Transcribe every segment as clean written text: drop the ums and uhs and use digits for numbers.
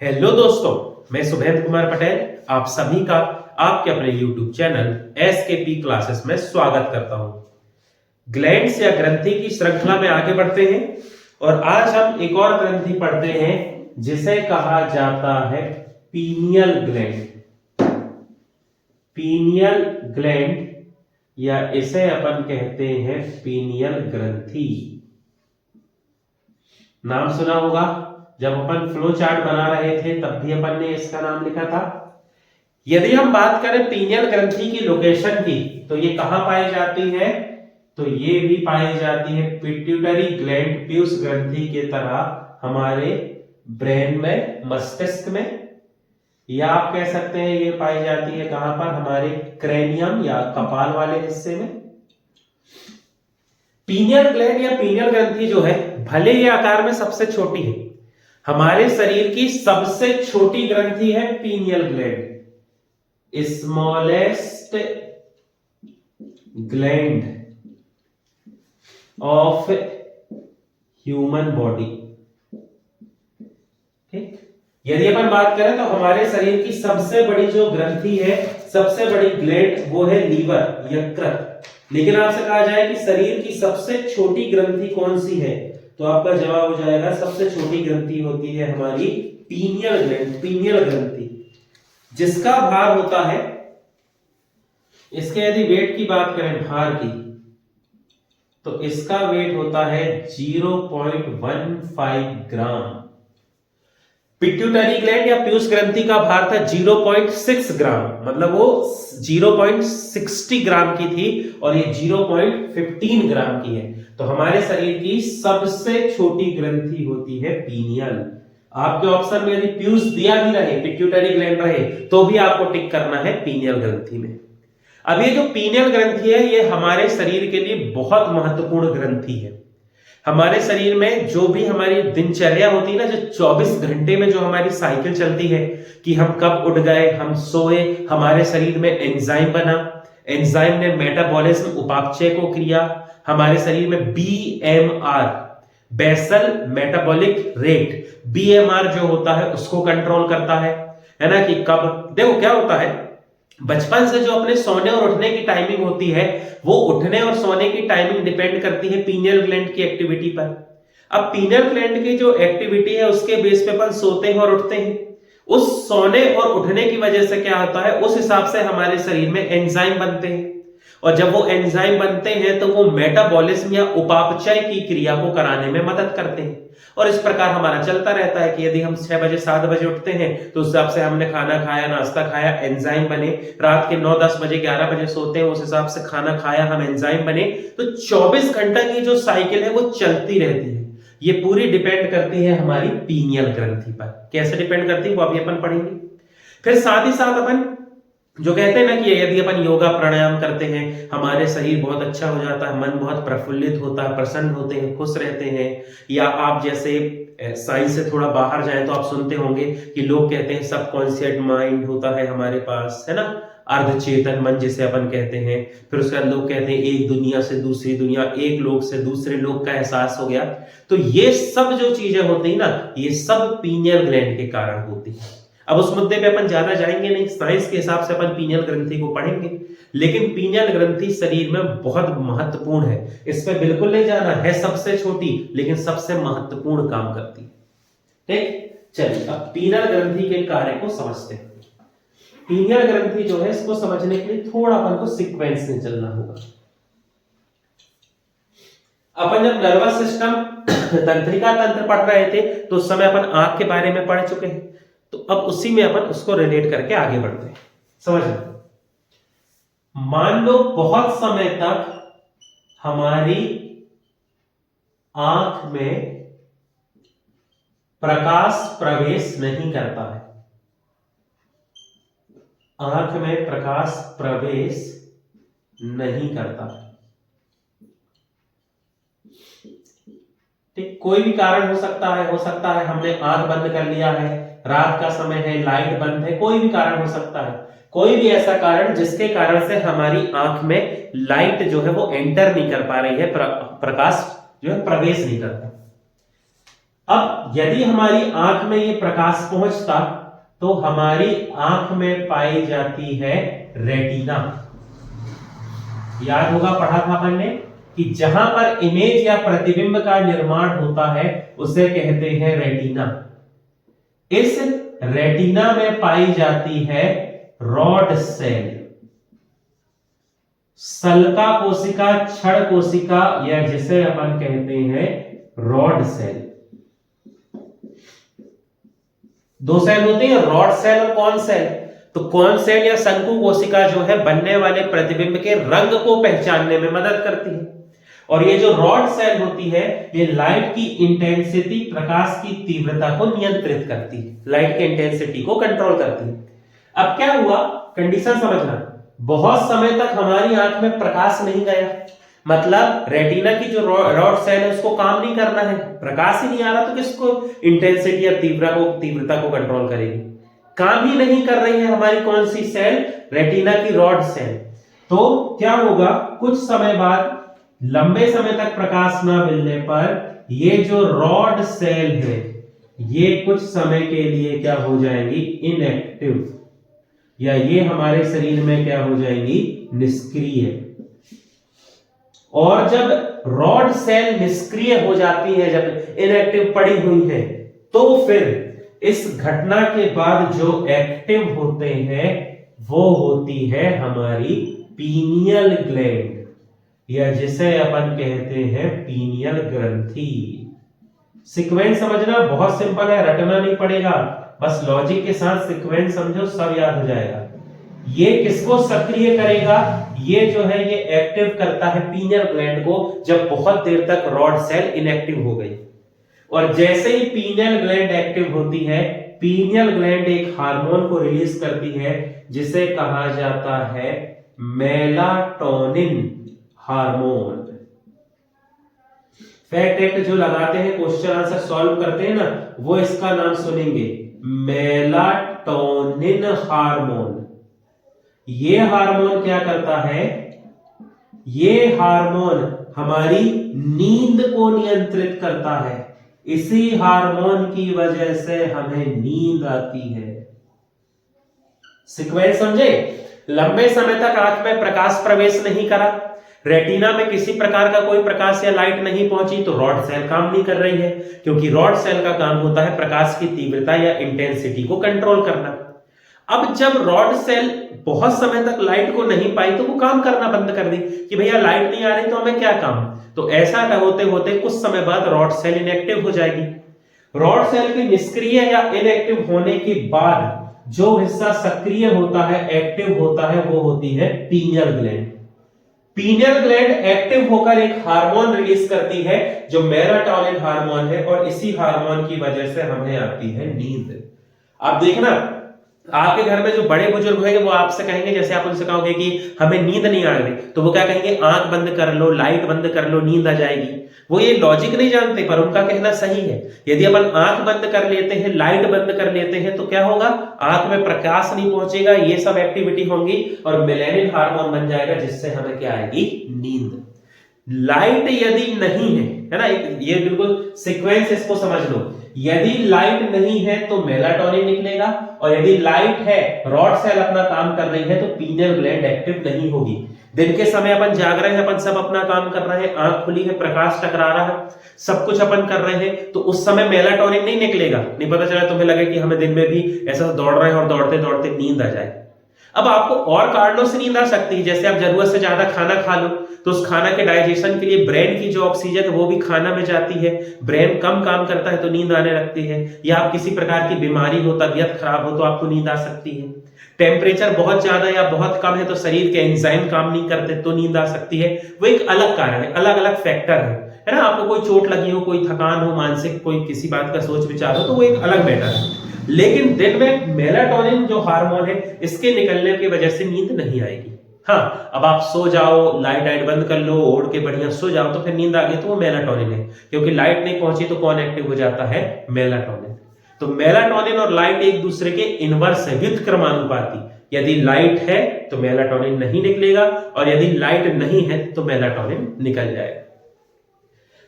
Hello दोस्तों, मैं सुभेंद्र कुमार पटेल आप सभी का आपके अपने YouTube चैनल SKP क्लासेस में स्वागत करता हूं। ग्लैंड्स या ग्रंथि की श्रृंखला में आगे बढ़ते हैं और आज हम एक और ग्रंथि पढ़ते हैं जिसे कहा जाता है पीनियल ग्लैंड। पीनियल ग्लैंड या इसे अपन कहते हैं पीनियल ग्रंथि। नाम सुना होगा, जब अपन फ्लो चार्ट बना रहे थे तब भी अपन ने इसका नाम लिखा था। यदि हम बात करें पीनियल ग्रंथि की लोकेशन की तो ये कहां पाई जाती है, तो ये भी पाई जाती है पिट्यूटरी ग्लैंड पीयूष ग्रंथि के तरह हमारे ब्रेन में, मस्तिष्क में, या आप कह सकते हैं ये पाई जाती है कहां पर, हमारे क्रेनियम या कपाल वाले हिस्से में। पीनियल ग्लैंड या पीनियल ग्रंथि जो है भले ही आकार में सबसे छोटी है, हमारे शरीर की सबसे छोटी ग्रंथि है pineal gland, smallest gland of human body. ठीक, यदि अपन बात करें तो हमारे शरीर की सबसे बड़ी जो ग्रंथि है, सबसे बड़ी ग्लैंड, वो है लीवर, यकृत। लेकिन आपसे कहा जाए कि शरीर की सबसे छोटी ग्रंथि कौन सी है, तो आपका जवाब हो जाएगा सबसे छोटी ग्रंथि होती है हमारी पीनियल ग्लैंड, पीनियल ग्रंथि, जिसका भार होता है, इसके यदि वेट की बात करें, भार की, तो इसका वेट होता है 0.15 ग्राम। पिट्यूटरी ग्लैंड या पीयूष ग्रंथि का भार था 0.6 ग्राम, मतलब वो 0.60 ग्राम की थी और ये 0.15 ग्राम की है। तो हमारे शरीर की सबसे छोटी ग्रंथि होती है पीनियल। आपके ऑप्शन में यदि पीयूष दिया भी रहे, पिट्यूटरी ग्लैंड रहे, तो भी आपको टिक करना है पीनियल ग्रंथि में। अब ये जो पीनियल ग्रंथि है, ये हमारे शरीर के लिए बहुत महत्वपूर्ण ग्रंथि है। हमारे शरीर में जो भी हमारी दिनचर्या होती है ना, जो 24 घंटे में जो हमारी साइकिल चलती है कि हम कब उठ गए, हम सोए, हमारे शरीर में एंजाइम बना, एंजाइम ने मेटाबॉलिज्म, उपापचय को किया, हमारे शरीर में BMR, basal metabolic rate, BMR जो होता है उसको कंट्रोल करता है ना, कि कब, देखो क्या होता है, बचपन से जो अपने सोने और उठने की टाइमिंग होती है, वो उठने और सोने की टाइमिंग डिपेंड करती है पीनियल ग्लैंड की एक्टिविटी पर। अब पीनियल ग्लैंड की जो एक्टिविटी है उसके बेस पे अपन सोते हैं और उठते हैं। उस सोने और उठने की वजह से क्या होता है, उस हिसाब से हमारे शरीर में एंजाइम बनते हैं, और जब वो एंजाइम बनते हैं तो वो मेटाबॉलिज्म या उपापचय की क्रिया को कराने में मदद करते हैं। और इस प्रकार हमारा चलता रहता है कि यदि हम 6 बजे 7 बजे उठते हैं तो उस हिसाब से हमने खाना खाया, नाश्ता खाया, एंजाइम बने, रात के 9 10 बजे 11 बजे सोते हैं, उस हिसाब से खाना खाया, हम एंजाइम बने, तो 24 घंटा की जो साइकिल है वो चलती रहती है। ये पूरी डिपेंड करती है हमारी पीनियल ग्रंथि पर। कैसे डिपेंड करती है वो अभी अपन पढ़ेंगे। फिर साथ ही साथ अपन जो कहते हैं ना कि यदि अपन योगा प्राणायाम करते हैं, हमारे शरीर बहुत अच्छा हो जाता है, मन बहुत प्रफुल्लित होता है, प्रसन्न होते हैं, खुश रहते हैं। या आप जैसे साइंस से थोड़ा बाहर जाएं तो आप सुनते होंगे कि लोग कहते हैं सबकॉन्शियस माइंड होता है हमारे पास, है ना, अर्धचेतन मन जिसे अपन कहते हैं। फिर उसके बाद लोग कहते हैं एक दुनिया से दूसरी दुनिया, एक लोक से दूसरे लोक का एहसास हो गया। तो ये सब जो चीजें होती है ना, ये सब पीनियल ग्लैंड के कारण होती है। अब उस मुद्दे पे अपन ज्यादा जाएंगे नहीं, साइंस के हिसाब से अपन पीनियल ग्रंथि को पढ़ेंगे, लेकिन पीनियल ग्रंथि शरीर में बहुत महत्वपूर्ण है। इस पे बिल्कुल नहीं जाना है, सबसे छोटी लेकिन सबसे महत्वपूर्ण काम करती है। ठीक, चलिए अब पीनियल ग्रंथि के कार्य को समझते हैं। पीनियल ग्रंथि जो है, इसको समझने के लिए थोड़ा अपन को सीक्वेंस से चलना होगा। अपन जब नर्वस सिस्टम, तंत्रिका तंत्र पढ़ रहे थे तो उस समय अपन आंख के बारे में पढ़ चुके हैं, तो अब उसी में अपन उसको रिलेट करके आगे बढ़ते हैं। समझ लो, मान लो बहुत समय तक हमारी आंख में प्रकाश प्रवेश नहीं करता है, आंख में प्रकाश प्रवेश नहीं करता है। ठीक, कोई भी कारण हो सकता है हमने आंख बंद कर लिया है, रात का समय है, लाइट बंद है, कोई भी कारण हो सकता है, कोई भी ऐसा कारण जिसके कारण से हमारी आंख में लाइट जो है वो एंटर नहीं कर पा रही है, प्रकाश जो है प्रवेश नहीं करता। अब यदि हमारी आंख में ये प्रकाश पहुंचता तो हमारी आंख में पाई जाती है रेटिना। याद होगा, पढ़ा था अपन ने कि जहां पर इमेज या प्रतिबिंब का निर्माण होता है उसे कहते हैं रेटिना। इस रेटिना में पाई जाती है रॉड सेल, सल्का कोशिका, छड़ कोशिका, या जिसे अपन कहते हैं रॉड सेल। दो सेल होती है, रॉड सेल और कॉन सेल। तो कॉन सेल या शंकु कोशिका जो है बनने वाले प्रतिबिंब के रंग को पहचानने में मदद करती है, और ये जो रॉड सेल होती है ये लाइट की इंटेंसिटी, प्रकाश की तीव्रता को नियंत्रित करती है, लाइट की इंटेंसिटी को कंट्रोल करती है। अब क्या हुआ, कंडीशन समझना, बहुत समय तक हमारी आंख में प्रकाश नहीं गया, मतलब रेटिना की जो रॉड सेल है उसको काम नहीं करना है, प्रकाश ही नहीं आ रहा, तो किसको इंटेंसिटी या तीव्रता को कंट्रोल करेगी? काम ही नहीं कर रही है हमारी कौन सी सेल? रेटिना की रॉड सेल। तो क्या होगा, कुछ समय बाद, लंबे समय तक प्रकाश ना मिलने पर ये जो रॉड सेल है ये कुछ समय के लिए क्या हो जाएंगी? इनएक्टिव, या ये हमारे शरीर में क्या हो जाएंगी? निष्क्रिय। और जब रॉड सेल निष्क्रिय हो जाती है, जब इनएक्टिव पड़ी हुई है, तो फिर इस घटना के बाद जो एक्टिव होते हैं वो होती है हमारी पीनियल ग्लैंड, या जिसे अपन कहते हैं पीनियल ग्रंथि। सीक्वेंस समझना बहुत सिंपल है, रटना नहीं पड़ेगा, बस लॉजिक के साथ सीक्वेंस समझो, सब याद हो जाएगा। ये किसको सक्रिय करेगा? ये जो है ये एक्टिव करता है पीनियल ग्लैंड को, जब बहुत देर तक रॉड सेल इनएक्टिव हो गई। और जैसे ही पीनियल ग्लैंड एक्टिव होती है, पीनियल ग्लैंड एक हार्मोन को रिलीज करती है जिसे कहा जाता है मेलाटोनिन हार्मोन। फैक्ट एक्ट जो लगाते हैं, क्वेश्चन आंसर सॉल्व करते हैं ना, वो इसका नाम सुनेंगे, मेलाटोनिन हार्मोन। ये हार्मोन क्या करता है? ये हार्मोन हमारी नींद को नियंत्रित करता है, इसी हार्मोन की वजह से हमें नींद आती है। सीक्वेंस समझे? लंबे समय तक आंख में प्रकाश प्रवेश नहीं करा, रेटिना में किसी प्रकार का कोई प्रकाश या लाइट नहीं पहुंची, तो रॉड सेल काम नहीं कर रही है, क्योंकि रॉड सेल का काम होता है प्रकाश की तीव्रता या इंटेंसिटी को कंट्रोल करना। अब जब रॉड सेल बहुत समय तक लाइट को नहीं पाई तो वो काम करना बंद कर दी कि भैया लाइट नहीं आ रही तो हमें क्या काम। तो ऐसा होते होते कुछ समय बाद रॉड सेल इनएक्टिव हो जाएगी। रॉड सेल के निष्क्रिय या इनएक्टिव होने के बाद जो हिस्सा सक्रिय होता है, एक्टिव होता है, वो होती है pineal gland. Pineal gland active होकर एक हार्मोन रिलीज करती है जो मेलाटोनिन हार्मोन है, और इसी हार्मोन की वजह से हमें आती है नींद। आप देखना, आपके घर में जो बड़े बुजुर्ग होंगे वो आपसे कहेंगे, जैसे आप उनसे कहोगे कि हमें नींद नहीं आ रही, तो वो क्या कहेंगे? आंख बंद कर लो, लाइट बंद कर लो, नींद आ जाएगी। वो ये लॉजिक नहीं जानते, पर उनका कहना सही है। यदि अपन आंख बंद कर लेते हैं, लाइट बंद कर लेते हैं, तो क्या होगा? आंख में प्रकाश नहीं पहुंचेगा, ये सब एक्टिविटी होंगी और मेलानिन हार्मोन बन जाएगा, जिससे हमें क्या आएगी? नींद। लाइट यदि नहीं है ना, ये बिल्कुल सीक्वेंस इसको समझ लो। यदि लाइट नहीं है तो मेलाटोनिन निकलेगा, और यदि लाइट है, रॉड सेल अपना काम कर रही है, तो पीनियल ग्लैंड एक्टिव नहीं होगी। दिन के समय अपन जाग रहे हैं, अपन सब अपना काम कर रहे हैं, आंख खुली है, प्रकाश टकरा रहा है, सब कुछ अपन कर रहे हैं, तो उस समय मेलाटोनिन नहीं निकलेगा। नहीं पता चला तुम्हें लगे कि हमें दिन में भी ऐसा दौड़ रहे हैं और दौड़ते दौड़ते नींद आ जाए। अब आपको और कारणों से नींद आ सकती है, जैसे आप जरूरत से ज्यादा खाना खा लो, तो उस खाना के डाइजेशन के लिए ब्रेन की जो ऑक्सीजन है वो भी खाना में जाती है, ब्रेन कम काम करता है तो नींद आने लगती है। या आप किसी प्रकार की बीमारी हो, तबीयत खराब हो, तो आपको नींद आ सकती है। टेम्परेचर बहुत ज्यादा या बहुत कम है तो शरीर के एंजाइम काम नहीं करते तो नींद आ सकती है। वो एक अलग कारण है, अलग अलग फैक्टर है ना। आपको कोई चोट लगी हो, कोई थकान हो, मानसिक कोई किसी बात का सोच विचार हो, तो वो एक अलग मैटर है। लेकिन दिन में मेलाटोनिन जो हार्मोन है, इसके निकलने की वजह से नींद नहीं आएगी। हाँ, अब आप सो जाओ, लाइट बंद कर लो, ओढ़ के बढ़िया सो जाओ, तो फिर नींद आ गई, तो वो मेलाटोनिन है। क्योंकि लाइट नहीं पहुंची तो कौन एक्टिव हो जाता है? मेलाटोनिन। तो मेलाटोनिन और लाइट एक दूसरे के इनवर्स है, व्युत्क्रमानुपाती। यदि लाइट है तो मेलाटोनिन नहीं निकलेगा, और यदि लाइट नहीं है तो मेलाटोनिन निकल जाएगा।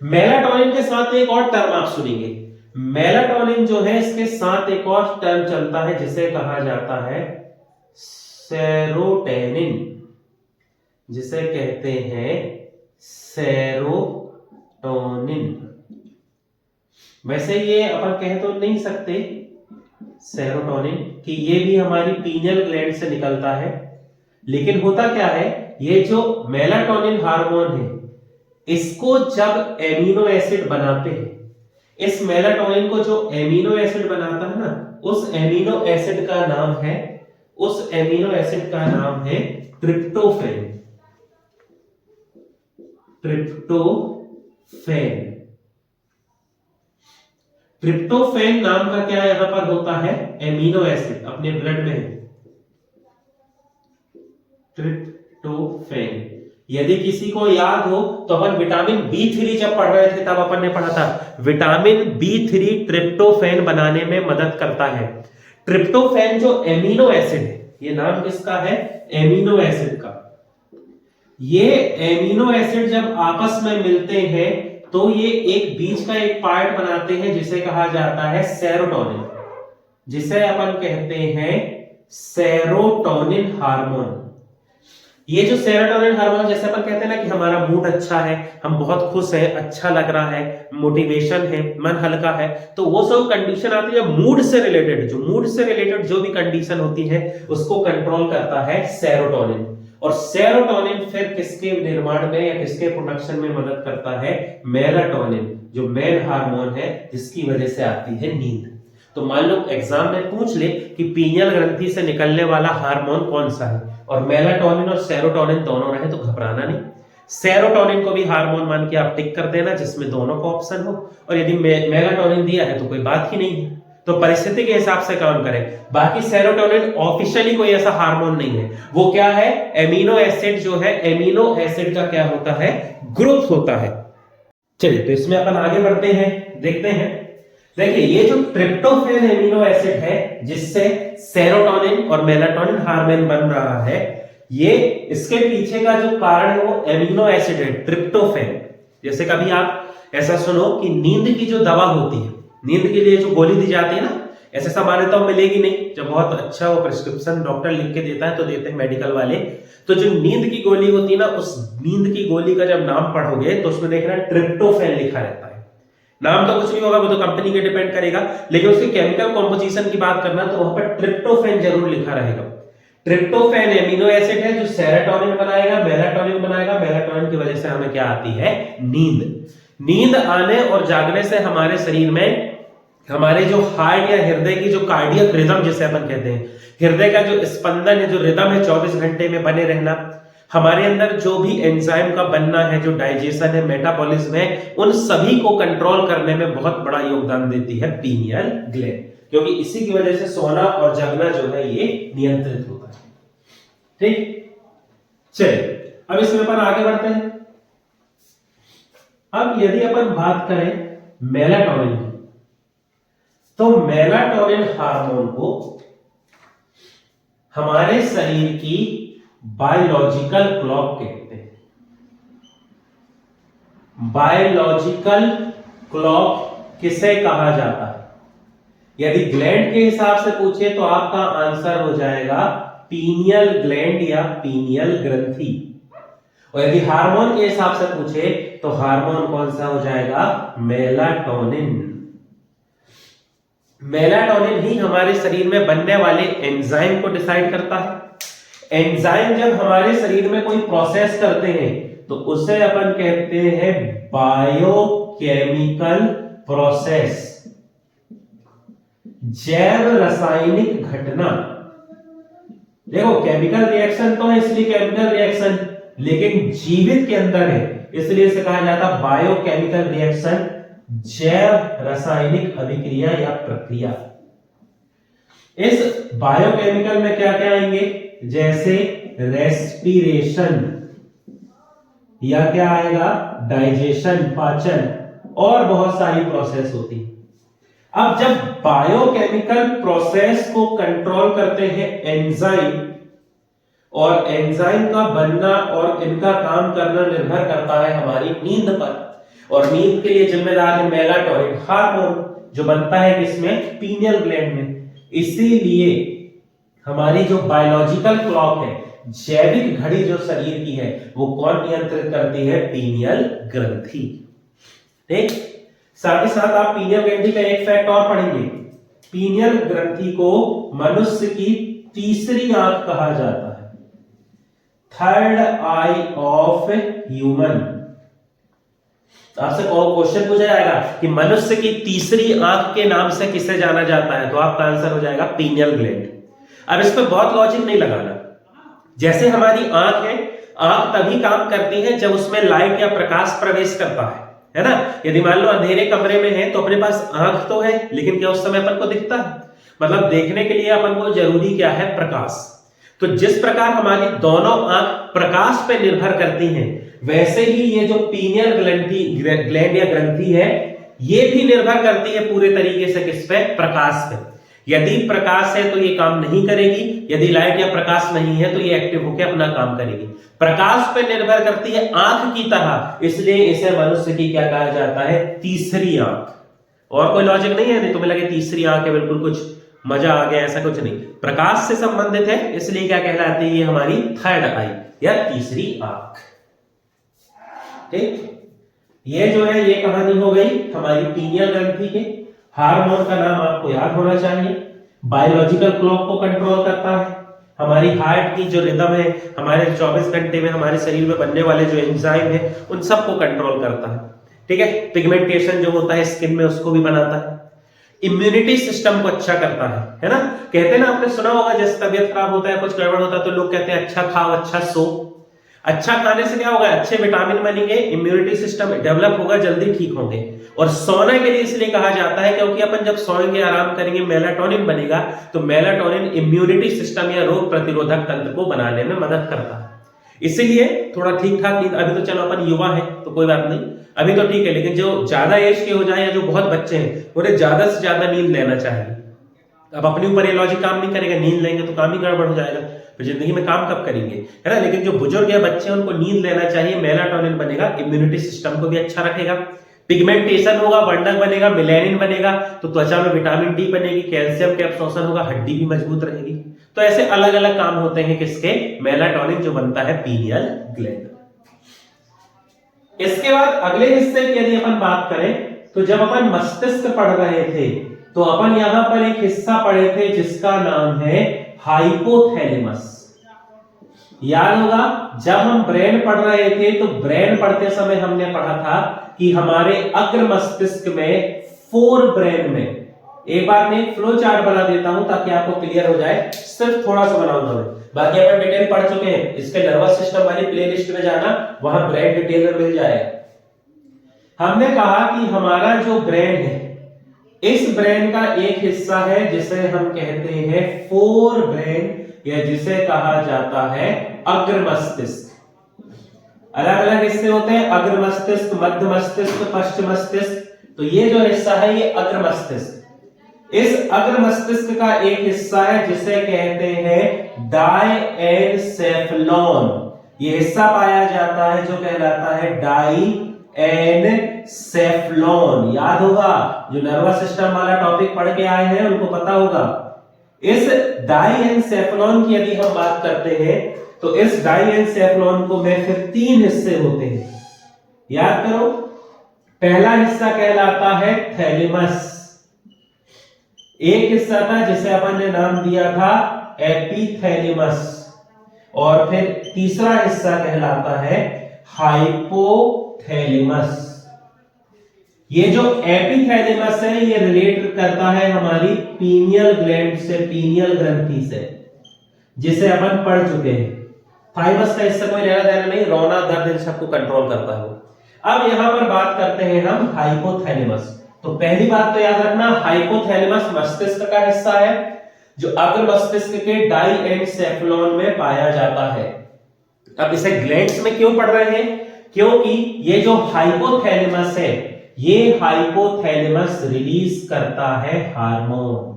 मेलाटोनिन के साथ एक और टर्म आप सुनेंगे, मेलाटोनिन जो है इसके साथ एक और टर्म चलता है जिसे कहा जाता है सेरोटोनिन, जिसे कहते हैं सेरोटोनिन। वैसे ये अपन कह तो नहीं सकते सेरोटोनिन कि ये भी हमारी पीनियल ग्लैंड से निकलता है, लेकिन होता क्या है, ये जो मेलाटोनिन हार्मोन है इसको जब एमिनो एसिड बनाते हैं, इस मेलाटोनिन को जो एमिनो एसिड बनाता है ना, उस एमिनो एसिड का नाम है ट्रिप्टोफैन। ट्रिप्टोफैन नाम का क्या यहां पर होता है, एमिनो एसिड अपने ब्लड में है ट्रिप्टोफैन। यदि किसी को याद हो तो अपन विटामिन B3 जब पढ़ रहे थे तब अपन ने पढ़ा था, विटामिन B3 ट्रिप्टोफैन बनाने में मदद करता है। ट्रिप्टोफैन जो एमिनो एसिड है, ये नाम किसका है, एमिनो एसिड का। ये एमिनो एसिड जब आपस में मिलते हैं तो ये एक बीच का एक पार्ट बनाते हैं जिसे कहा जाता है सेरोटोनिन, जिसे अपन कहते हैं सेरोटोनिन हार्मोन। ये जो सेरोटोनिन हार्मोन, जैसे अपन कहते हैं ना कि हमारा मूड अच्छा है, हम बहुत खुश हैं, अच्छा लग रहा है, मोटिवेशन है, मन हल्का है, तो वो सब कंडीशन आती है मूड से रिलेटेड। जो भी कंडीशन होती है उसको कंट्रोल करता है सेरोटोनिन। और सेरोटोनिन फिर किसके निर्माण में या किसके प्रोडक्शन में मदद करता है, मेलाटोनिन, जो मेल हार्मोन है जिसकी वजह से आती है नींद। तो मान लो एग्जाम में पूछ ले कि पीनियल ग्रंथि से निकलने वाला हार्मोन कौन सा है, और मेलाटोनिन और सेरोटोनिन दोनों रहे तो घबराना नहीं। सेरोटोनिन को भी हार्मोन मान के आप टिक कर देना जिसमें दोनों का ऑप्शन हो, और यदि मेलाटोनिन दिया है तो कोई बात ही नहीं है, तो परिस्थिति के हिसाब से काम करें। बाकी सेरोटोनिन ऑफिशियली कोई ऐसा हार्मोन नहीं है, वो क्या है, एमिनो एसिड जो है, एमिनो एसिड का क्या होता है, ग्रुप होता है। चलिए तो इसमें अपन आगे बढ़ते हैं, देखते हैं। देखिए ये जो ट्रिप्टोफैन एमिनो एसिड है जिससे सेरोटोनिन और मेलाटोनिन हार्मोन बन रहा है, ये इसके पीछे का जो कारण है वो एमिनो एसिड है ट्रिप्टोफैन। जैसे कभी आप ऐसा सुनो कि नींद की जो दवा होती है, नींद के लिए जो गोली दी जाती है ना, ऐसे सामान्य तो मिलेगी नहीं, जब बहुत अच्छा वो प्रिस्क्रिप्शन डॉक्टर लिख के देता है तो देते हैं मेडिकल वाले। तो जो नींद की गोली होती है ना, उस नींद की गोली का जब नाम पढ़ोगे तो उसमें देखना ट्रिप्टोफैन लिखा रहता है। नाम तो कुछ नहीं होगा, वो तो कंपनी के डिपेंड करेगा, लेकिन उसकी केमिकल कॉम्पोजिशन की बात करना तो वहां पर ट्रिप्टोफैन जरूर लिखा रहेगा। ट्रिप्टोफैन एमिनो एसिड है जो सेरोटोनिन बनाएगा, मेलाटोनिन बनाएगा। मेलाटोनिन की वजह से हमें क्या आती है, नींद। नींद आने और जागने से हमारे शरीर में हमारे जो हार्ट या हृदय की जो कार्डियक रिदम जिसे अपन कहते हैं, हृदय का जो स्पंदन है, जो रिदम है 24 घंटे में बने रहना, हमारे अंदर जो भी एंजाइम का बनना है, जो डाइजेशन है, मेटाबॉलिज्म है, उन सभी को कंट्रोल करने में बहुत बड़ा योगदान देती है पीनियल ग्लैंड, क्योंकि इसी की वजह से सोना और जगना जो है ये नियंत्रित होता है। ठीक, चलिए अब इसमें अपन आगे बढ़ते हैं। अब यदि अपन बात करें मेलाटोनिन की, तो मेलाटोनिन हार्मोन को हमारे शरीर की बायोलॉजिकल क्लॉक कहते हैं। बायोलॉजिकल क्लॉक किसे कहा जाता है? यदि ग्लैंड के हिसाब से पूछे तो आपका आंसर हो जाएगा पीनियल ग्लैंड या पीनियल ग्रंथि, और यदि हार्मोन के हिसाब से पूछे तो हार्मोन कौन सा हो जाएगा, मेलाटोनिन। मेलाटोनिन ही हमारे शरीर में बनने वाले एंजाइम को डिसाइड करता है। एंजाइम जब हमारे शरीर में कोई प्रोसेस करते हैं तो उसे अपन कहते हैं बायोकेमिकल प्रोसेस, जैव रासायनिक घटना। देखो केमिकल रिएक्शन तो है इसलिए केमिकल रिएक्शन, लेकिन जीवित के अंदर है इसलिए इसे कहा जाता है बायोकेमिकल रिएक्शन, जैव रासायनिक अभिक्रिया या प्रक्रिया। इस बायोकेमिकल में क्या क्या आएंगे, जैसे रेस्पिरेशन, या क्या आएगा, डाइजेशन, पाचन, और बहुत सारी प्रोसेस होती है। अब जब बायोकेमिकल प्रोसेस को कंट्रोल करते हैं एंजाइम, और एंजाइम का बनना और इनका काम करना निर्भर करता है हमारी नींद पर, और नींद के लिए जिम्मेदार है मेलाटोनिन हार्मोन, जो बनता है किसमें, पीनियल ग्लैंड में। इसीलिए हमारी जो बायोलॉजिकल क्लॉक है, जैविक घड़ी जो शरीर की है, वो कौन नियंत्रित करती है, पीनियल ग्रंथि। ठीक, साथ ही साथ आप पीनियल ग्रंथि का एक फैक्ट और पढ़ेंगे। पीनियल ग्रंथि को मनुष्य की तीसरी आंख कहा जाता है, थर्ड आई ऑफ ह्यूमन। आपसे क्वेश्चन पूछा जाएगा कि मनुष्य की तीसरी आंख के नाम से किसे जाना जाता है, तो आपका आंसर हो जाएगा पीनियल ग्लैंड। अब इस पर बहुत लॉजिक नहीं लगाना। जैसे हमारी आंख है, आंख तभी काम करती है जब उसमें लाइट या प्रकाश प्रवेश करता है ना। यदि मान लो अंधेरे कमरे में है तो अपने पास आंख तो है, लेकिन क्या उस समय अपन को दिखता है? मतलब देखने के लिए अपन को जरूरी क्या है, प्रकाश। तो जिस प्रकार हमारी दोनों आंख प्रकाश पे निर्भर करती हैं, वैसे ही ये जो पीनियल ग्लैंड या ग्रंथि है, ये भी निर्भर करती है पूरे तरीके से किस पे, प्रकाश पे। यदि प्रकाश है तो ये काम नहीं करेगी, यदि लाइट या प्रकाश नहीं है तो ये एक्टिव होकर अपना काम करेगी। प्रकाश पे निर्भर करती है आंख की तरह, इसलिए इसे मनुष्य की क्या कहा जाता है, तीसरी आंख। और कोई लॉजिक नहीं है, नहीं तुम्हें लगे तीसरी आंख है, बिल्कुल कुछ मजा आ गया, ऐसा कुछ नहीं। प्रकाश से संबंधित है, इसलिए क्या कहलाती है, ये हमारी थर्ड आई या तीसरी आंख। ठीक, ये जो है ये कहानी हो गई हमारी पीनियल ग्रंथि के। हार्मोन का नाम आपको याद होना चाहिए, बायोलॉजिकल क्लॉक को कंट्रोल करता है। हमारी हार्ट की जो रिदम है, हमारे 24 घंटे में हमारे शरीर में बनने वाले जो एंजाइम है, उन सबको कंट्रोल करता है। ठीक है, पिगमेंटेशन जो होता है स्किन में, उसको भी बनाता है। इम्यूनिटी सिस्टम को अच्छा करता है ना। कहते हैं ना, आपने सुना होगा, जैसे तबियत खराब होता है, कुछ गड़बड़ होता है, तो लोग कहते हैं अच्छा खाओ, अच्छा सो। अच्छा खाने से क्या होगा, अच्छे विटामिन बनेंगे, इम्यूनिटी सिस्टम डेवलप होगा, जल्दी ठीक होंगे। और सोने के लिए इसलिए कहा जाता है क्योंकि अपन जब सोएंगे, आराम करेंगे, मेलाटोनिन बनेगा, तो मेलाटोनिन इम्यूनिटी सिस्टम या रोग प्रतिरोधक तंत्र को बनाने में मदद करता है। इसीलिए थोड़ा ठीक ठाक नींद, अभी तो चलो अपन युवा है तो कोई बात नहीं, अभी तो ठीक है, लेकिन जो ज्यादा एज के हो जाए या जो बहुत बच्चे हैं, उन्हें ज्यादा से ज्यादा नींद लेना चाहिए। अब अपने ऊपर ये लॉजिक काम नहीं करेगा, नींद लेंगे तो काम ही गड़बड़ हो जाएगा, तो जिंदगी में काम कब करेंगे, है ना। लेकिन जो बुजुर्ग या बच्चे हैं, उनको नींद लेना चाहिए, मेलाटोनिन बनेगा, इम्यूनिटी सिस्टम को भी अच्छा रखेगा, पिगमेंटेशन होगा, वर्णक बनेगा, मेलानिन बनेगा, तो त्वचा में विटामिन डी बनेगी, कैल्शियम के अब्सॉर्प्शन होगा, हड्डी भी मजबूत रहेगी। तो ऐसे अलग अलग काम होते हैं किसके, मेलाटोनिन जो बनता है पीनियल ग्लैंड। इसके बाद अगले हिस्से की यदि अपन बात करें, तो जब अपन मस्तिष्क पढ़ रहे थे, तो अपन यहां पर एक हिस्सा पढ़े थे जिसका नाम है हाइपोथैलेमस। याद होगा, जब हम ब्रेन पढ़ रहे थे, तो ब्रेन पढ़ते समय हमने पढ़ा था कि हमारे अग्र मस्तिष्क में 4 ब्रेन में, एक बार मैं फ्लो चार्ट बना देता हूं ताकि आपको क्लियर हो जाए, सिर्फ थोड़ा सा बनाऊंगा मैं, बाकी अपन डिटेल पढ़ चुके हैं। इसके नर्वस सिस्टम वाली प्लेलिस्ट में जाना, वहां ब्रेन डिटेल में मिल जाएगा। हमने कहा कि हमारा जो ब्रेन है, इस ब्रेन का एक हिस्सा है जिसे हम कहते हैं 4 ब्रेन, या जिसे कहा जाता है अग्र मस्तिष्क। अलग अलग हिस्से होते हैं, अग्र मस्तिष्क, मध्य मस्तिष्क, पश्चिम मस्तिष्क। तो ये जो हिस्सा है ये अग्र मस्तिष्क। इस अग्र मस्तिष्क का एक हिस्सा है जिसे कहते हैं डायएनसेफेलॉन। ये हिस्सा पाया जाता है जो कहलाता है डायएनसेफेलॉन। याद होगा, जो नर्वस सिस्टम वाला टॉपिक पढ़ के आए हैं उनको पता होगा। इस डायएनसेफेलॉन की यदि हम बात करते हैं, तो इस डायएनसेफेलॉन को में फिर 3 हिस्से होते हैं। याद करो, पहला हिस्सा कहलाता है थैलेमस। एक हिस्सा था जिसे अपन ने नाम दिया था एपिथैलेमस, और फिर तीसरा हिस्सा कहलाता है हाइपोथैलेमस। ये जो एपिथैलेमस है, ये रिलेट करता है हमारी पीनियल ग्लैंड से, पीनियल ग्रंथि से, जिसे अपन पढ़ चुके हैं। थाइमस का इससे कोई लेना देना नहीं, रोना दर्द इन सबको कंट्रोल करता है। अब यहां पर बात करते हैं हम हाइपोथैलेमस। तो पहली बात तो याद रखना, हाइपोथैलेमस मस्तिष्क का हिस्सा है जो अग्र मस्तिष्क के डायएनसेफेलॉन में पाया जाता है। अब इसे ग्लैंड्स में क्यों पढ़ रहे हैं, क्योंकि ये जो हाइपोथैलेमस है, ये हाइपोथैलेमस रिलीज करता है हार्मोन।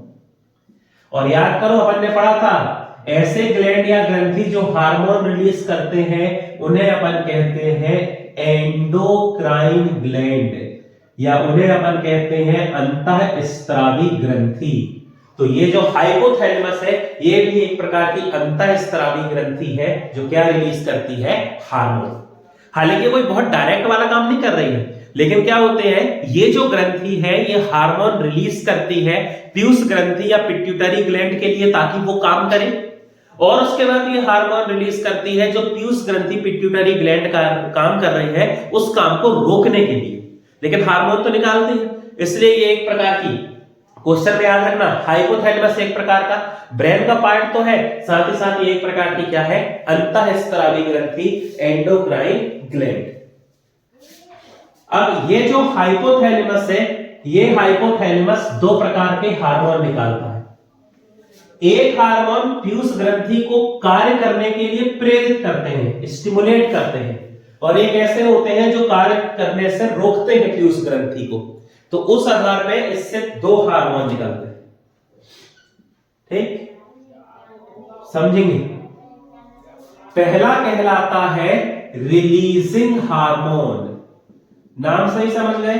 और याद करो, अपन ने पढ़ा था ऐसे ग्लैंड या ग्रंथि जो हार्मोन रिलीज करते हैं, उन्हें अपन कहते हैं एंडोक्राइन ग्लैंड। या उन्हें अपन कहते हैं अंतःस्रावी ग्रंथि। तो ये जो हाइपोथैलेमस है ये भी एक प्रकार की अंतःस्रावी ग्रंथि है जो क्या रिलीज करती है, हार्मोन। हालांकि कोई बहुत डायरेक्ट वाला काम नहीं कर रही है, लेकिन क्या होते हैं ये जो ग्रंथि है ये हार्मोन रिलीज करती है पीयूष ग्रंथि या पिट्यूटरी ग्लैंड के लिए ताकि वो काम करे, और उसके बाद ये हार्मोन रिलीज करती है जो पीयूष ग्रंथि पिट्यूटरी ग्लैंड का काम कर रही है उस काम को रोकने के लिए। लेकिन हार्मोन तो निकालते हैं, इसलिए ये एक प्रकार की, क्वेश्चन में याद रखना, हाइपोथैलेमस एक प्रकार का ब्रेन का पार्ट तो है, साथ ही साथ ये एक प्रकार की क्या है, अंतःस्रावी ग्रंथि, एंडोक्राइन ग्लैंड। अब ये जो हाइपोथैलेमस है ये हाइपोथैलेमस दो प्रकार के हार्मोन निकालता है। एक हार्मोन पीयूष ग्रंथि को कार्य करने के लिए प्रेरित करते हैं, स्टिमुलेट करते हैं, और एक ऐसे होते हैं जो कार्य करने से रोकते हैं पीयूष ग्रंथि को। तो उस आधार पे इससे दो हार्मोन निकलते हैं, ठीक, समझेंगे। पहला कहलाता है रिलीजिंग हार्मोन, नाम सही समझ गए,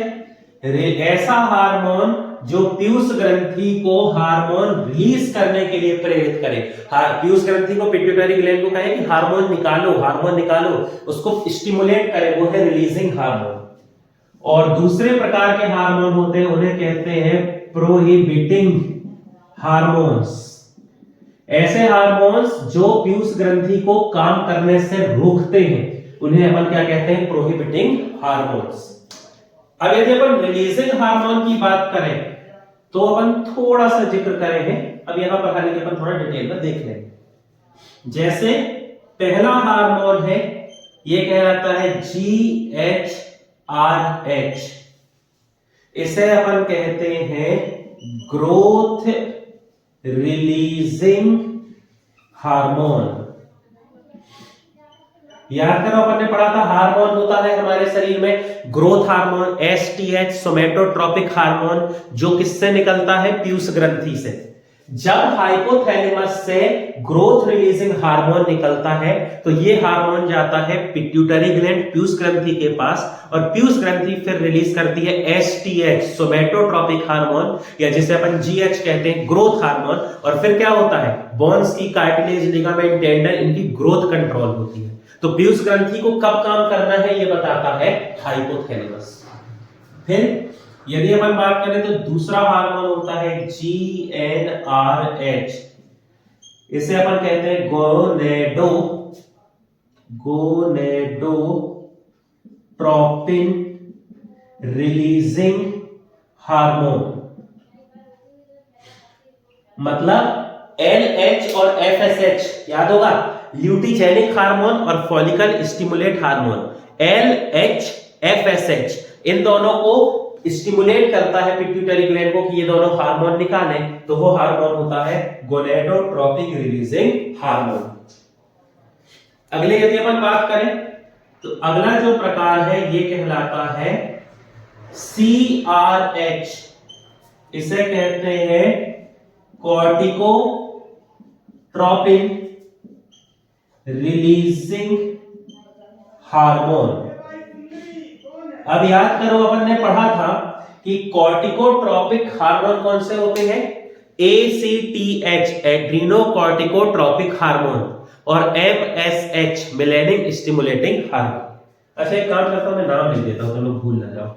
ऐसा हार्मोन जो पीयूष ग्रंथि को हार्मोन रिलीज करने के लिए प्रेरित करे। पीयूष ग्रंथि को, पिट्यूटरी ग्लैंड को कहे कि हार्मोन निकालो, उसको स्टिमुलेट करे, वो है रिलीजिंग हार्मोन। और दूसरे प्रकार के हार्मोन होते हैं उन्हें कहते हैं प्रोहिबिटिंग हार्मोन्स। ऐसे हार्मोन्स जो पीयूष ग्रंथि को काम करने से रोकते हैं उन्हें अपन क्या कहते हैं, प्रोहिबिटिंग हार्मोन्स। अब यदि अपन रिलीजिंग हार्मोन की बात करें तो अपन थोड़ा सा जिक्र करेंगे, अब यहां पर हालांकि अपन थोड़ा डिटेल में देख लेंगे। जैसे पहला हार्मोन है ये कहलाता है GHRH, इसे अपन कहते हैं ग्रोथ रिलीजिंग हार्मोन। याद करो अपन ने पढ़ा था हार्मोन होता है हमारे शरीर में ग्रोथ हार्मोन STH, सोमेटोट्रोपिक हार्मोन, जो किससे निकलता है, पीयूष ग्रंथि से। जब हाइपोथैलेमस से ग्रोथ रिलीजिंग हार्मोन निकलता है तो ये हार्मोन जाता है पिट्यूटरी ग्लैंड, पीयूष ग्रंथि के पास, और पीयूष ग्रंथि फिर रिलीज करती है STH, सोमेटोट्रोपिक हार्मोन, या जिसे अपन GH कहते हैं, ग्रोथ हार्मोन। और फिर क्या होता है, बोन्स की, कार्टिलेज, लिगामेंट, टेंडन, इनकी ग्रोथ कंट्रोल होती है। तो पीयूष ग्रंथि को कब काम करना है ये बताता है हाइपोथैलेमस। फिर यदि अपन बात करें तो दूसरा हार्मोन होता है GnRH, इसे अपन कहते हैं गोनेडोट्रोपिन रिलीजिंग हार्मोन। मतलब LH और FSH याद होगा, ल्यूटिजेनिक हार्मोन और follicle stimulate hormone. LH FSH इन दोनों को स्टिमुलेट करता है पिट्यूटरी ग्लैंड को कि ये दोनों हार्मोन निकालें, तो वो हार्मोन होता है गोनेडोट्रोपिक रिलीजिंग हार्मोन। अगले यदि अपन बात करें तो अगला जो प्रकार है ये कहलाता है CRH, इसे कहते हैं कॉर्टिकोट्रोपिन रिलीजिंग हार्मोन। अब याद करो अपन ने पढ़ा था कि कॉर्टिकोट्रोपिक हार्मोन कौन से होते हैं, ACTH एड्रीनोकॉर्टिकोट्रोपिक हार्मोन और MSH मेलेनिन स्टिमुलेटिंग हार्मोन। अच्छा एक काम करता हूं, मैं नाम लिख देता हूं तो लोग भूल ना जाओ।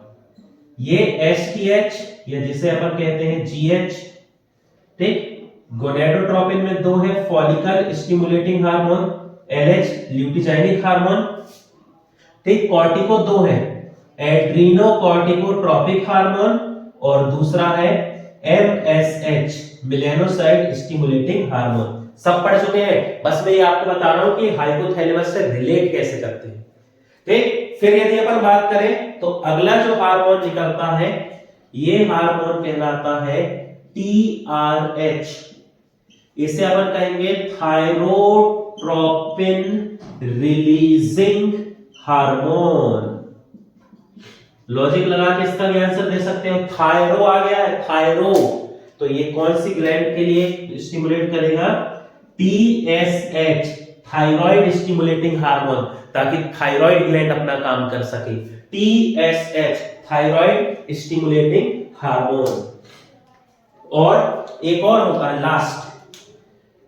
ये STH या जिसे अपन कहते हैं GH, ठीक, गोनेडोट्रोपिन में दो है, follicle stimulating hormone LH, luteinizing hormone, ठीक, कॉर्टिको दो है, एड्रीनोकॉर्टिकोट्रोपिक हार्मोन, और दूसरा है MSH मेलानोसाइट स्टिमुलेटिंग हार्मोन। सब पढ़ चुके हैं, बस मैं ये आपको बता रहा हूं कि हाइपोथैलेमस से रिलेट कैसे करते हैं, ठीक। फिर यदि अपन बात करें तो अगला जो हार्मोन निकलता है ये हार्मोन कहलाता है TRH, इसे अपन कहेंगे थायरोट्रोपिन रिलीजिंग हार्मोन। लॉजिक लगा के इसका भी आंसर दे सकते हो, थायरो आ गया है, थायरो, तो ये कौन सी ग्लैंड के लिए स्टिमुलेट करेगा, TSH थायराइड स्टिमुलेटिंग हार्मोन, ताकि थायराइड ग्लैंड अपना काम कर सके। TSH thyroid stimulating hormone. और एक और होता है लास्ट,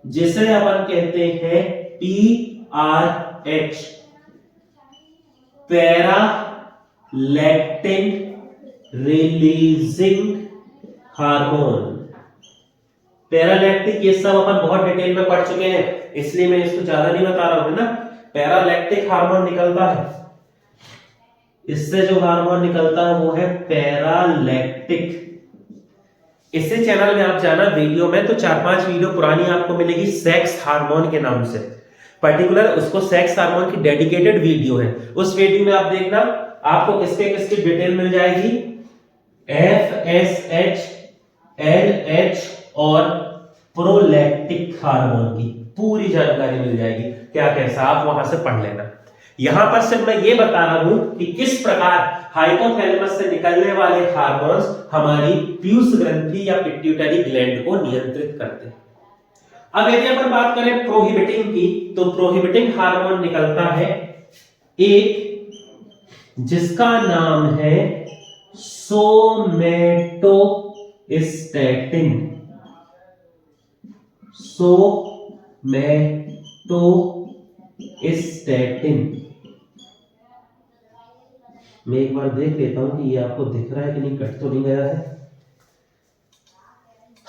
जिसे अपन कहते हैं PRH, prolactin releasing hormone. पैरालैक्टिक ये सब अपन बहुत डिटेल में पढ़ चुके हैं, इसलिए मैं इसको ज्यादा नहीं बता रहा हूं ना। पैरालैक्टिक हार्मोन निकलता है, इससे जो हार्मोन निकलता है वो है पैरालैक्टिक। इसी चैनल में आप जाना वीडियो में, तो 4-5 वीडियो पुरानी आपको मिलेगी सेक्स हार्मोन के नाम से, पर्टिकुलर उसको सेक्स हार्मोन की डेडिकेटेड वीडियो है। उस वीडियो में आप देखना, आपको किसके किसकी डिटेल मिल जाएगी, FSH, LH और प्रोलैक्टिक हार्मोन की पूरी जानकारी मिल जाएगी, क्या कैसा, आप वहां से पढ़ लेना। यहां पर सिर्फ मैं ये बता रहा हूं कि किस प्रकार हाइपोथैलेमस से निकलने वाले हार्मोन्स हमारी पीयूष ग्रंथि या पिट्यूटरी ग्लैंड को नियंत्रित करते हैं। अब यदि अपन बात करें प्रोहिबिटिंग की, तो प्रोहिबिटिंग हार्मोन निकलता है एक, जिसका नाम है सोमैटोस्टैटिन। सोमैटोस्टैटिन, मैं एक बार देख लेता हूं कि ये आपको दिख रहा है कि नहीं, कट तो नहीं गया है।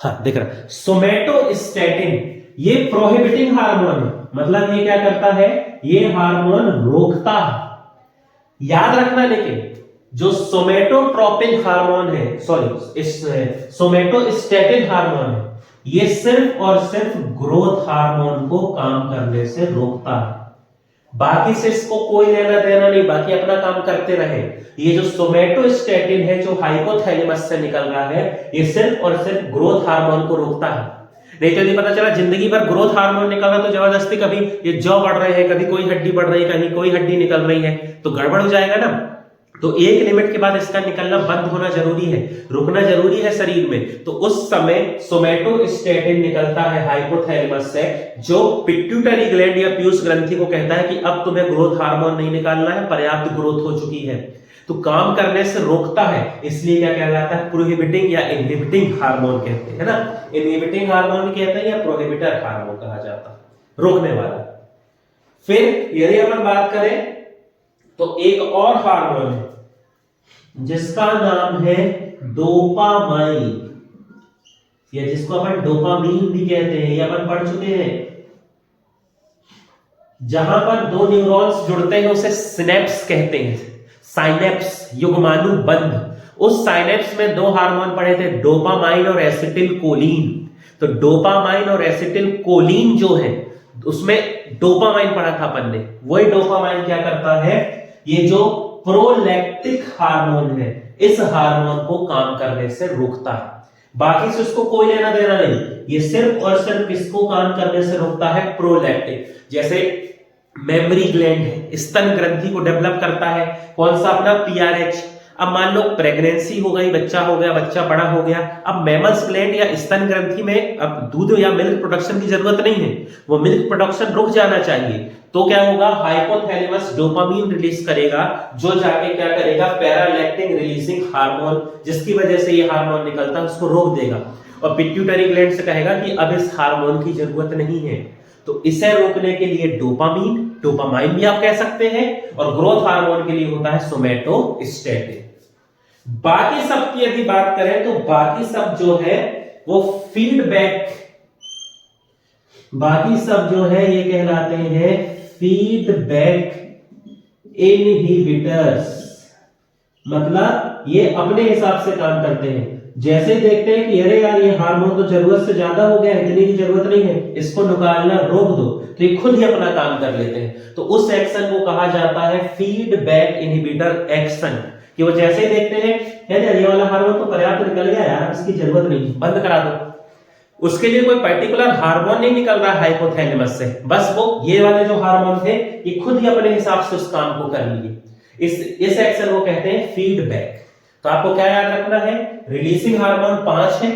हाँ दिख रहा है, सोमैटोस्टैटिन ये प्रोहिबिटिंग हार्मोन है, मतलब ये क्या करता है, ये हार्मोन रोकता है। याद रखना लेकिन जो सोमैटोट्रोपिन हार्मोन है, सॉरी सोमैटोस्टैटिन हार्मोन है, ये सिर्फ और सिर्फ ग्रोथ हार्मोन को काम करने से रोकता है, बाकी से इसको कोई लेना देना नहीं, बाकी अपना काम करते रहे। ये जो सोमैटोस्टैटिन है जो हाइपोथैलेमस से निकल रहा है, ये सिर्फ और सिर्फ ग्रोथ हार्मोन को रोकता है। नहीं तो यदि पता चला जिंदगी भर ग्रोथ हार्मोन निकल रहा, तो जबरदस्ती कभी ये जौ बढ़ रहे हैं, कभी कोई हड्डी बढ़ रही है, कहीं कोई हड्डी निकल रही है, तो गड़बड़ हो जाएगा ना। तो एक लिमिट के बाद इसका निकलना बंद होना जरूरी है, रुकना जरूरी है शरीर में। तो उस समय सोमैटोस्टैटिन निकलता है हाइपोथैलेमस से, जो पिट्यूटरी ग्लैंड या पीयूष ग्रंथि को कहता है कि अब तुम्हें ग्रोथ हार्मोन नहीं निकालना है, पर्याप्त ग्रोथ हो चुकी है, तो काम करने से रोकता है। इसलिए क्या कहलाता है, प्रोहिबिटिंग या इनहिबिटिंग हार्मोन कहते हैं ना। इनहिबिटिंग हार्मोन कहते हैं या प्रोहिबिटर हार्मोन कहा जाता है, रोकने वाला। फिर यदि अपन बात करें तो एक और हार्मोन है जिसका नाम है डोपामाइन, या जिसको अपन डोपामीन भी कहते हैं, ये अपन पढ़ चुके हैं। जहां पर दो न्यूरॉन्स जुड़ते हैं उसे सिनेप्स कहते हैं, साइनेप्स युग्माणु बंध। उस साइनेप्स में दो हार्मोन पढ़े थे, डोपामाइन और एसिटिलकोलिन। तो डोपामाइन और एसिटिलकोलिन जो है, उसमें डोपामाइन पढ़ा था अपन ने। वही डोपामाइन क्या करता है, ये जो प्रोलैक्टिक हार्मोन है, इस हार्मोन को काम करने से रोकता है, बाकी से उसको कोई लेना देना नहीं। ये सिर्फ और सिर्फ किसको काम करने से रोकता है, प्रोलैक्टिक। जैसे मेमोरी ग्लैंड है, स्तन ग्रंथि को डेवलप करता है, कौन सा, अपना PRH। अब मान लो प्रेगनेंसी हो गई, बच्चा हो गया, बच्चा बड़ा हो गया, अब मैमल्स ग्लैंड या स्तन ग्रंथि में अब दूध या मिल्क प्रोडक्शन की जरूरत नहीं है, वो मिल्क प्रोडक्शन रुक जाना चाहिए। तो क्या होगा, हाइपोथैलेमस डोपामीन रिलीज करेगा, जो जाके क्या करेगा, पैरालैक्टिन रिलीजिंग हार्मोन, जिसकी वजह से ये हार्मोन निकलता है, उसको रोक देगा। और पिट्यूटरी ग्लैंड से कहेगा कि अब इस हार्मोन की जरूरत नहीं है। तो इसे रोकने के लिए डोपामीन, डोपामाइन भी आप कह सकते हैं, और ग्रोथ हार्मोन के लिए होता है सोमैटोस्टैटिन। बाकी सब की यदि बात करें तो बाकी सब जो है वो फीडबैक, बाकी सब जो है ये कहलाते हैं फीडबैक इनहिबिटर्स, मतलब ये अपने हिसाब से काम करते हैं। जैसे देखते हैं कि अरे यार ये हार्मोन तो जरूरत से ज्यादा हो गया, इतनी की जरूरत नहीं है, इसको निकालना रोक दो, तो ये खुद ही अपना काम कर लेते हैं। तो उस एक्शन को कहा जाता है फीडबैक इनहिबिटर एक्शन, कि वो जैसे ही देखते हैं यार ये वाला हार्मोन तो पर्याप्त निकल गया यार, इसकी जरूरत नहीं, बंद करा दो। उसके लिए कोई पर्टिकुलर हार्मोन नहीं निकल रहा है हाइपोथैलेमस से, बस वो ये वाले जो हार्मोन थे ये खुद ही अपने हिसाब से उस काम को कर लिए। इस एक्शन को कहते हैं फीडबैक। तो आपको क्या याद रखना है, रिलीजिंग हार्मोन 5 है,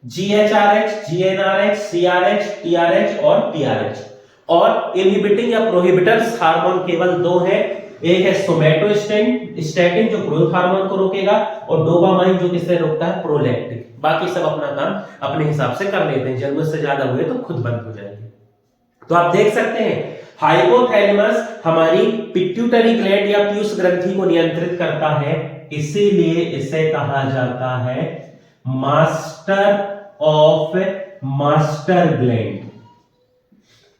GHRH, GnRH, CRH, TRH और PRH। और इनहिबिटिंग या प्रोहिबिटर्स हार्मोन केवल 2 है, एक है सोमैटोस्टैटिन जो ग्रोथ हार्मोन को रोकेगा, और डोपामाइन जो किसे रोकता है, प्रोलैक्टिन। बाकी सब अपना काम अपने हिसाब से कर लेते हैं, जरूरत से ज्यादा हुए तो खुद बंद हो जाएंगे। तो आप देख सकते हैं हाइपोथैलेमस हमारी पिट्यूटरी ग्लैंड या पीयूष ग्रंथि को नियंत्रित करता है, इसीलिए इसे कहा जाता है master of master gland.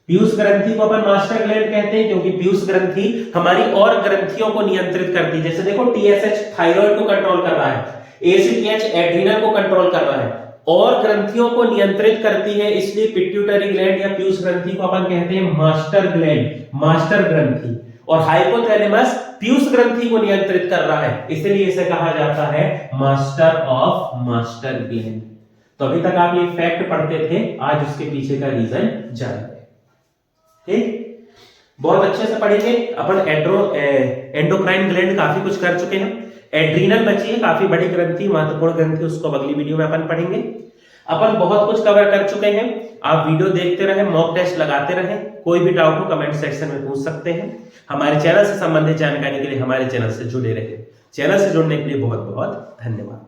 Piyush ग्रंथि को अपन मास्टर ग्लैंड कहते हैं क्योंकि पीयूष ग्रंथि हमारी और ग्रंथियों को नियंत्रित करती है। जैसे देखो टीएसएच थायराइड को कंट्रोल कर रहा है, एसीटीएच एड्रिनल को कंट्रोल कर रहा है, और ग्रंथियों को नियंत्रित करती है, इसलिए पिट्यूटरी ग्लैंड या पीयूष ग्रंथि को अपन कहते हैं मास्टर ग्लैंड, मास्टर ग्रंथि। और हाइपोथैलेमस पीयूष ग्रंथि को नियंत्रित कर रहा है, इसलिए इसे कहा जाता है मास्टर ऑफ मास्टर ग्लैंड। तो अभी तक आप ये फैक्ट पढ़ते थे, आज उसके पीछे का रीजन जान गए। ठीक, बहुत अच्छे से पढ़ेंगे अपन। एंडोक्राइन ग्लैंड काफी कुछ कर चुके हैं, एड्रीनल बची है, काफी बड़ी ग्रंथि, महत्वपूर्ण ग्रंथि, उसको अगली वीडियो में अपन पढ़ेंगे। अपन बहुत कुछ कवर कर चुके हैं। आप वीडियो देखते रहे, मॉक टेस्ट लगाते रहे, कोई भी डाउट हो कमेंट सेक्शन में पूछ सकते हैं। हमारे चैनल से संबंधित जानकारी के लिए हमारे चैनल से जुड़े रहे। चैनल से जुड़ने के लिए बहुत बहुत धन्यवाद।